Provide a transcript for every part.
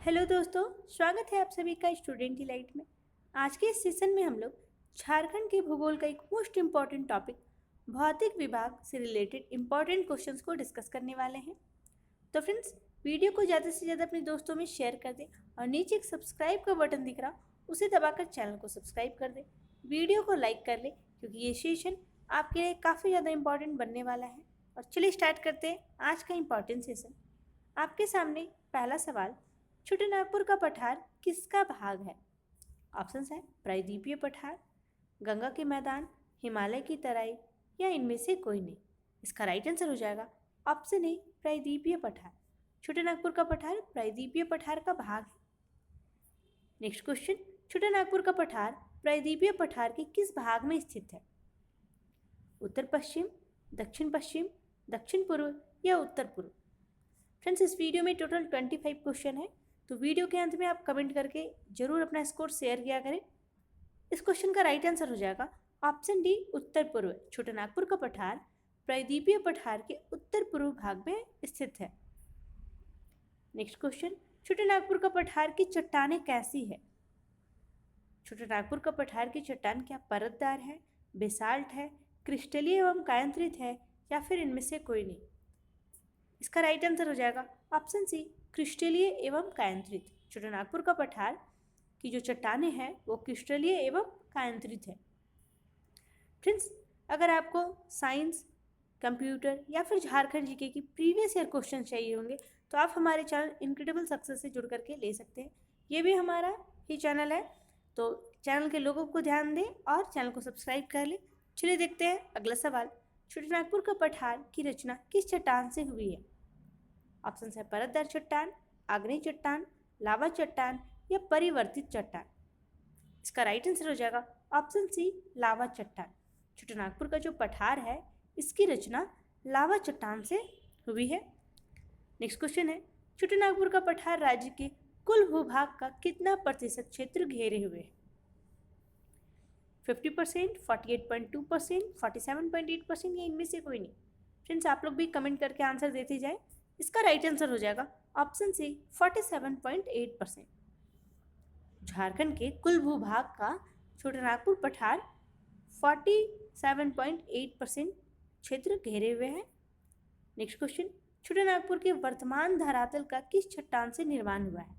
Hello दोस्तों, स्वागत है आप सभी का स्टूडेंट डिलाइट में। आज के इस सेशन में हम लोग झारखंड के भूगोल का एक मोस्ट इम्पॉर्टेंट टॉपिक भौतिक विभाग से रिलेटेड इम्पॉर्टेंट क्वेश्चंस को डिस्कस करने वाले हैं। तो फ्रेंड्स, वीडियो को ज़्यादा से ज़्यादा अपने दोस्तों में शेयर कर दें और नीचे एक सब्सक्राइब का बटन दिख रहा उसे दबाकर चैनल को सब्सक्राइब कर दें। वीडियो को लाइक कर लें क्योंकि ये सेशन आपके लिए काफ़ी ज़्यादा इंपॉर्टेंट बनने वाला है। और चलिए स्टार्ट करते हैं आज का इम्पॉर्टेंट सेशन। आपके सामने पहला सवाल, छोटे नागपुर का पठार किसका भाग है? ऑप्शंस हैं प्रायद्वीपीय पठार, गंगा के मैदान, हिमालय की तराई या इनमें से कोई नहीं। इसका राइट आंसर हो जाएगा ऑप्शन ए प्रायद्वीपीय पठार। छोटे नागपुर का पठार प्रायद्वीपीय पठार का भाग है। नेक्स्ट क्वेश्चन, छोटे नागपुर का पठार प्रायद्वीपीय पठार के किस भाग में स्थित है? उत्तर पश्चिम, दक्षिण पश्चिम, दक्षिण पूर्व या उत्तर पूर्व? फ्रेंड्स, इस वीडियो में टोटल 25 क्वेश्चन है, तो वीडियो के अंत में आप कमेंट करके जरूर अपना स्कोर शेयर किया करें। इस क्वेश्चन का राइट आंसर हो जाएगा ऑप्शन डी उत्तर पूर्व। छोटे नागपुर का पठार प्रायद्वीपीय पठार के उत्तर पूर्व भाग में स्थित है। नेक्स्ट क्वेश्चन, छोटे नागपुर का पठार की चट्टानें कैसी है? छोटे नागपुर का पठार की चट्टान क्या परतदार है, बेसाल्ट है, क्रिस्टलीय एवं कायांतरित है या फिर इनमें से कोई नहीं? इसका राइट आंसर हो जाएगा ऑप्शन सी क्रिस्टलीय एवं कायांतरित। छोटे नागपुर का पठार की जो चट्टानें हैं वो क्रिस्टलीय एवं कायांतरित है। फ्रेंड्स, अगर आपको साइंस, कंप्यूटर या फिर झारखंड जीके की प्रीवियस ईयर क्वेश्चन चाहिए होंगे तो आप हमारे चैनल इनक्रेडिबल सक्सेस से जुड़ करके ले सकते हैं। ये भी हमारा ही चैनल है, तो चैनल के लोगों को ध्यान दें और चैनल को सब्सक्राइब कर लें। चलिए देखते हैं अगला सवाल, छोटे नागपुर का पठार की रचना किस चट्टान से हुई है? ऑप्शन है परतदार चट्टान, आग्नेय चट्टान, लावा चट्टान या परिवर्तित चट्टान। इसका राइट आंसर हो जाएगा ऑप्शन सी लावा चट्टान। छोटे नागपुर का जो पठार है इसकी रचना लावा चट्टान से हुई है। नेक्स्ट क्वेश्चन है, छोटे नागपुर का पठार राज्य के कुल भूभाग का कितना प्रतिशत क्षेत्र घेरे हुए है? 50%, 48.2%, 47.8% या इनमें से कोई नहीं? फ्रेंड्स, आप लोग भी कमेंट करके आंसर देते जाए। इसका राइट आंसर हो जाएगा ऑप्शन सी 47.8%। झारखंड के कुल भूभाग का छोटे नागपुर पठार 47.8% क्षेत्र घेरे हुए हैं। नेक्स्ट क्वेश्चन, छोटे नागपुर के वर्तमान धरातल का किस चट्टान से निर्माण हुआ है?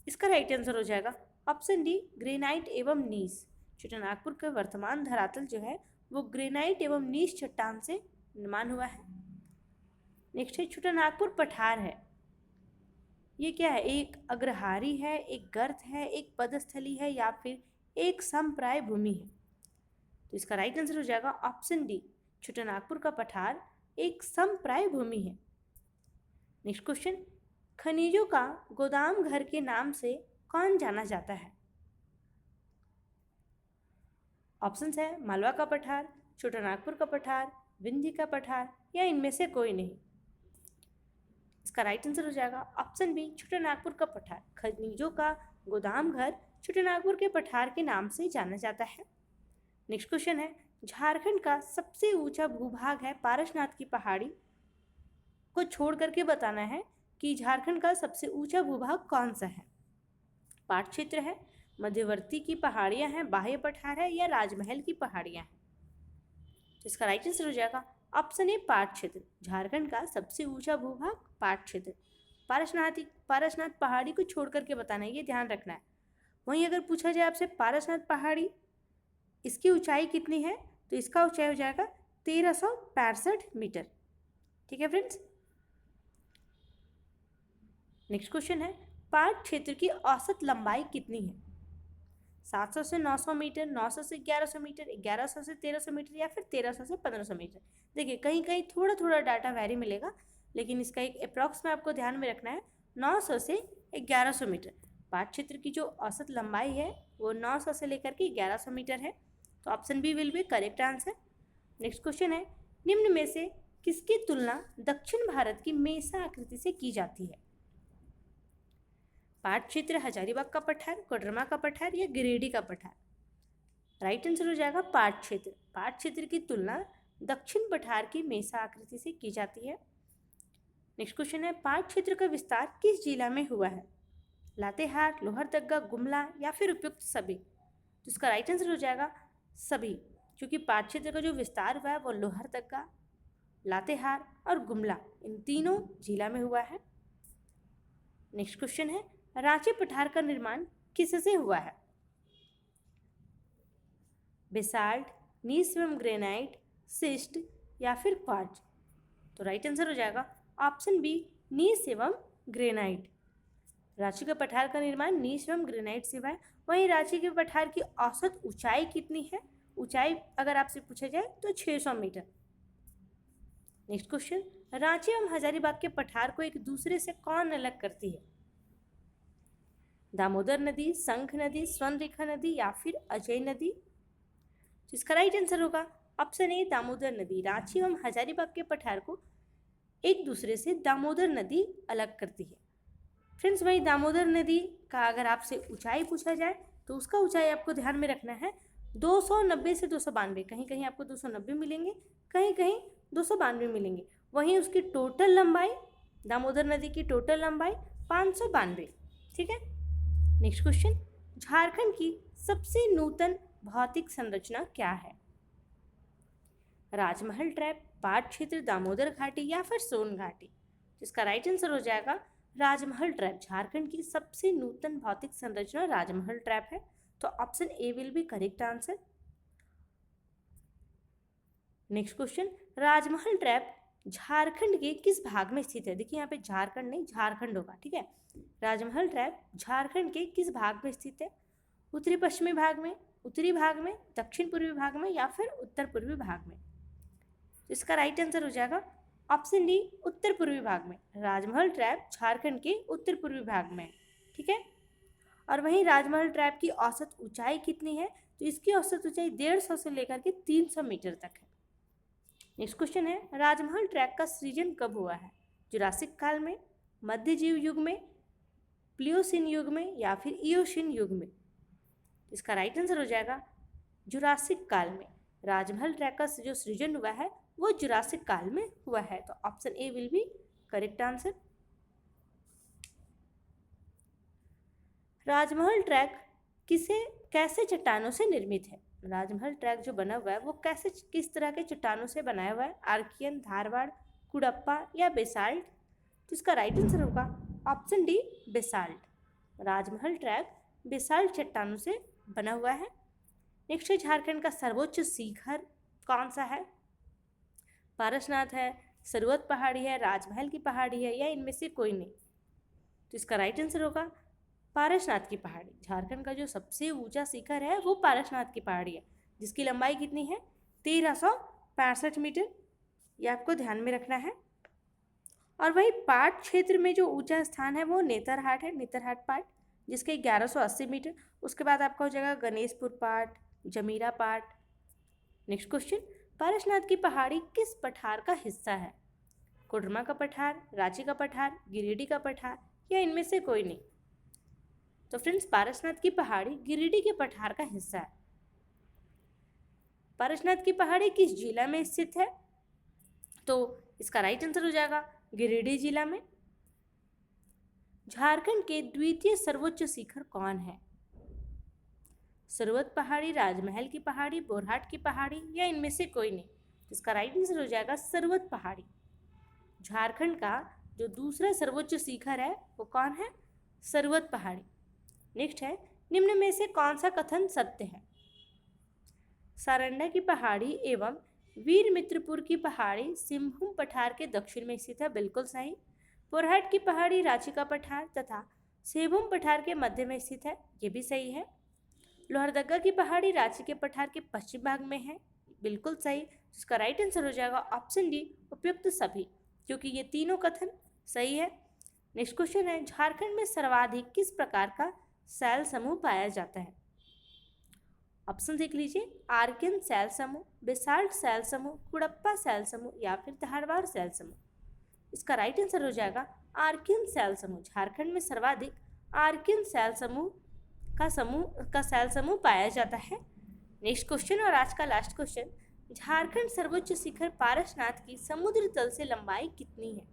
इसका राइट आंसर हो जाएगा ऑप्शन डी ग्रेनाइट एवं नीस। छोटे नागपुर का वर्तमान धरातल जो है वो ग्रेनाइट एवं नीस चट्टान से निर्माण हुआ है। नेक्स्ट है, छोटा नागपुर पठार है, ये क्या है? एक अग्रहारी है, एक गर्त है, एक पदस्थली है या फिर एक समप्राय भूमि है? तो इसका राइट आंसर हो जाएगा ऑप्शन डी, छोटा नागपुर का पठार एक समप्राय भूमि है। नेक्स्ट क्वेश्चन, खनिजों का गोदाम घर के नाम से कौन जाना जाता है? ऑप्शन है मालवा का पठार, छोटा नागपुर का पठार, विंध्य का पठार या इनमें से कोई नहीं? इसका राइट आंसर हो जाएगा ऑप्शन बी, छोटे नागपुर का पठार। खनिजों का गोदाम घर छोटे नागपुर के पठार के नाम से जाना जाता है। नेक्स्ट क्वेश्चन है, झारखंड का सबसे ऊंचा भूभाग है पारसनाथ की पहाड़ी को छोड़ करके बताना है कि झारखंड का सबसे ऊंचा भूभाग कौन सा है? पाट क्षेत्र है, मध्यवर्ती की पहाड़ियां हैं, बाह्य पठार है या राजमहल की पहाड़ियां हैं? तो इसका राइट आंसर हो जाएगा ऑप्शन ए पाट क्षेत्र। झारखंड का सबसे ऊंचा भूभाग पाट क्षेत्र। पारसनाथ पहाड़ी को छोड़ करके बताना है, ये ध्यान रखना है। वहीं अगर पूछा जाए आपसे पारसनाथ पहाड़ी इसकी ऊंचाई कितनी है तो इसका ऊंचाई हो जाएगा 1365 मीटर। ठीक है फ्रेंड्स। नेक्स्ट क्वेश्चन है, पाट क्षेत्र की औसत लंबाई कितनी है? 700 से 900 मीटर, 900 से 1100 मीटर, 1100 से 1300 मीटर या फिर 1300 से 1500 मीटर? देखिए, कहीं कहीं थोड़ा थोड़ा डाटा वेरी मिलेगा, लेकिन इसका एक अप्रॉक्स में आपको ध्यान में रखना है, 900 से 1100 मीटर। पाट क्षेत्र की जो औसत लंबाई है वो 900 से लेकर के 1100 मीटर है, तो option B will be correct answer. Next question है, निम्न में से किसकी तुलना दक्षिण भारत की मेसा आकृति से की जाती है? पाट क्षेत्र हजारीबाग का पठार, कोडरमा का पठार या गिरिडीह का पठार? राइट आंसर हो जाएगा पाट क्षेत्र। पाट क्षेत्र की तुलना दक्षिण पठार की मेसा आकृति से की जाती है। नेक्स्ट क्वेश्चन है, पाट क्षेत्र का विस्तार किस जिला में हुआ है? लातेहार, लोहरदगा, गुमला या फिर उपयुक्त सभी? तो इसका राइट आंसर हो जाएगा सभी, क्योंकि पाट क्षेत्र का जो विस्तार हुआ है वो लोहरदगा, लातेहार और गुमला इन तीनों जिला में हुआ है। नेक्स्ट क्वेश्चन है, रांची पठार का निर्माण किससे हुआ है? बेसाल्ट, नीस एवं ग्रेनाइट, सिस्ट या फिर क्वार्ट्ज? तो राइट आंसर हो जाएगा ऑप्शन बी, नीस एवं ग्रेनाइट। रांची के पठार का निर्माण नीस एवं ग्रेनाइट से हुआ है। वहीं रांची के पठार की औसत ऊंचाई कितनी है? ऊंचाई अगर आपसे पूछा जाए तो 600 मीटर। नेक्स्ट क्वेश्चन, रांची एवं हजारीबाग के पठार को एक दूसरे से कौन अलग करती है? दामोदर नदी, संख नदी, स्वर्णरेखा नदी या फिर अजय नदी? तो इसका राइट आंसर होगा ऑप्शन ए, दामोदर नदी। रांची एवं हजारीबाग के पठार को एक दूसरे से दामोदर नदी अलग करती है। फ्रेंड्स, वही दामोदर नदी का अगर आपसे ऊंचाई पूछा जाए तो उसका ऊंचाई आपको ध्यान में रखना है 290 से 292। कहीं कहीं आपको 290 मिलेंगे, कहीं कहीं 292 मिलेंगे। वहीं उसकी टोटल लंबाई, दामोदर नदी की टोटल लंबाई 592। ठीक है। नेक्स्ट क्वेश्चन, झारखंड की सबसे नूतन भौतिक संरचना क्या है? राजमहल ट्रैप, पाट क्षेत्र, दामोदर घाटी या फिर सोन घाटी? जिसका राइट आंसर हो जाएगा राजमहल ट्रैप। झारखंड की सबसे नूतन भौतिक संरचना राजमहल ट्रैप है, तो option A will be correct answer. Next question, Rajmahal trap Jharkhand के किस भाग में स्थित है? देखिए यहाँ पे झारखंड नहीं, झारखंड होगा। ठीक है। राजमहल ट्रैप झारखंड के किस भाग में स्थित है? उत्तरी पश्चिमी भाग में, उत्तरी भाग में, दक्षिण पूर्वी भाग में या फिर उत्तर पूर्वी भाग में? इसका राइट आंसर हो जाएगा ऑप्शन डी, उत्तर पूर्वी भाग में। राजमहल ट्रैप झारखंड के उत्तर पूर्वी भाग में। ठीक है। और वहीं राजमहल ट्रैप की औसत ऊंचाई कितनी है? तो इसकी औसत ऊंचाई 150 से लेकर के 300 मीटर तक है। नेक्स्ट क्वेश्चन है, राजमहल ट्रैप का सृजन कब हुआ है? जुरासिक काल में, मध्यजीव युग में, प्लियोसिन युग में या फिर इयोसिन युग में? इसका राइट आंसर हो जाएगा जुरासिक काल में। राजमहल ट्रैप का जो सृजन हुआ है वो जुरासिक काल में हुआ है, तो option A will be correct answer. Rajmahal track कैसे चट्टानों से निर्मित है? राजमहल ट्रैक जो बना हुआ है वो किस तरह के चट्टानों से बनाया हुआ है? आर्कियन, धारवाड़, कुड़प्पा या बेसाल्ट? तो इसका राइट आंसर होगा ऑप्शन डी, बेसाल्ट। राजमहल ट्रैक बेसाल्ट चट्टानों से बना हुआ है। नेक्स्ट है, झारखंड का सर्वोच्च शिखर कौन सा है? पारसनाथ है, सरवत पहाड़ी है, राजमहल की पहाड़ी है या इनमें से कोई नहीं? तो इसका राइट आंसर होगा पारसनाथ की पहाड़ी। झारखंड का जो सबसे ऊंचा शिखर है वो पारसनाथ की पहाड़ी है, जिसकी लंबाई कितनी है? 1365 मीटर। ये आपको ध्यान में रखना है। और वही पाट क्षेत्र में जो ऊंचा स्थान है वो नेतरहाट है, नेतरहाट पाट, जिसके 1180 मीटर। उसके बाद आपका हो जाएगा गणेशपुर पाट, जमीरा पाट। नेक्स्ट क्वेश्चन, पारसनाथ की पहाड़ी किस पठार का हिस्सा है? कोडरमा का पठार, रांची का पठार, गिरिडीह का पठार या इनमें से कोई नहीं? तो फ्रेंड्स, पारसनाथ की पहाड़ी गिरिडीह के पठार का हिस्सा है। पारसनाथ की पहाड़ी किस जिला में स्थित है? तो इसका राइट आंसर हो जाएगा गिरिडीह जिला में। झारखंड के द्वितीय सर्वोच्च शिखर कौन है? सरवत पहाड़ी, राजमहल की पहाड़ी, बोरहाट की पहाड़ी या इनमें से कोई नहीं? इसका राइट आंसर हो जाएगा सरवत पहाड़ी। झारखंड का जो दूसरा सर्वोच्च शिखर है वो कौन है? सरवत पहाड़ी। नेक्स्ट है, निम्न में से कौन सा कथन सत्य है? सारंडा की पहाड़ी एवं वीरमित्रपुर की पहाड़ी सिंहभूम पठार के दक्षिण में स्थित है, बिल्कुल सही। बोरहाट की पहाड़ी रांची का पठार तथा सिंहभूम पठार के मध्य में स्थित है, ये भी सही है। लोहरदगा की पहाड़ी रांची के पठार के पश्चिम भाग में है, बिल्कुल सही। इसका राइट आंसर हो जाएगा ऑप्शन डी, उपयुक्त सभी, क्योंकि ये तीनों कथन सही है। नेक्स्ट क्वेश्चन है, झारखंड में सर्वाधिक किस प्रकार का सैल समूह पाया जाता है? ऑप्शन देख लीजिए, आर्कियन सैल समूह, बेसाल्ट सैल समूह, कुड़प्पा सैल समूह या फिर धारवाड़ सैल समूह? इसका राइट आंसर हो जाएगा आर्कियन सैल समूह। झारखंड में सर्वाधिक आर्कियन सैल समूह का सैल समूह पाया जाता है। नेक्स्ट क्वेश्चन और आज का लास्ट क्वेश्चन, झारखंड सर्वोच्च शिखर पारसनाथ की समुद्र तल से लंबाई कितनी है?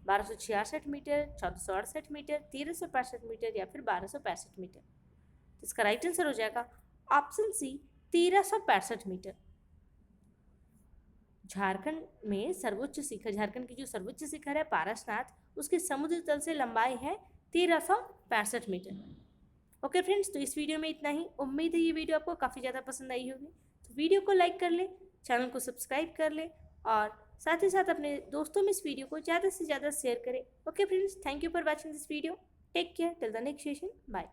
1266 मीटर, 1468 मीटर, 1365 मीटर या फिर 1265 मीटर। तो इसका राइट आंसर हो जाएगा ऑप्शन सी 1365 मीटर। झारखंड में सर्वोच्च शिखर, झारखंड की जो सर्वोच्च शिखर है पारसनाथ, उसके समुद्र तल से लंबाई है 1365 मीटर। ओके फ्रेंड्स, तो इस वीडियो में इतना ही। उम्मीद है ये वीडियो आपको काफ़ी ज़्यादा पसंद आई होगी। तो वीडियो को लाइक कर ले, चैनल को सब्सक्राइब कर ले और साथ ही साथ अपने दोस्तों में इस वीडियो को ज़्यादा से ज़्यादा शेयर करें। Okay friends, thank you for watching this video. Take care till the next session. Bye.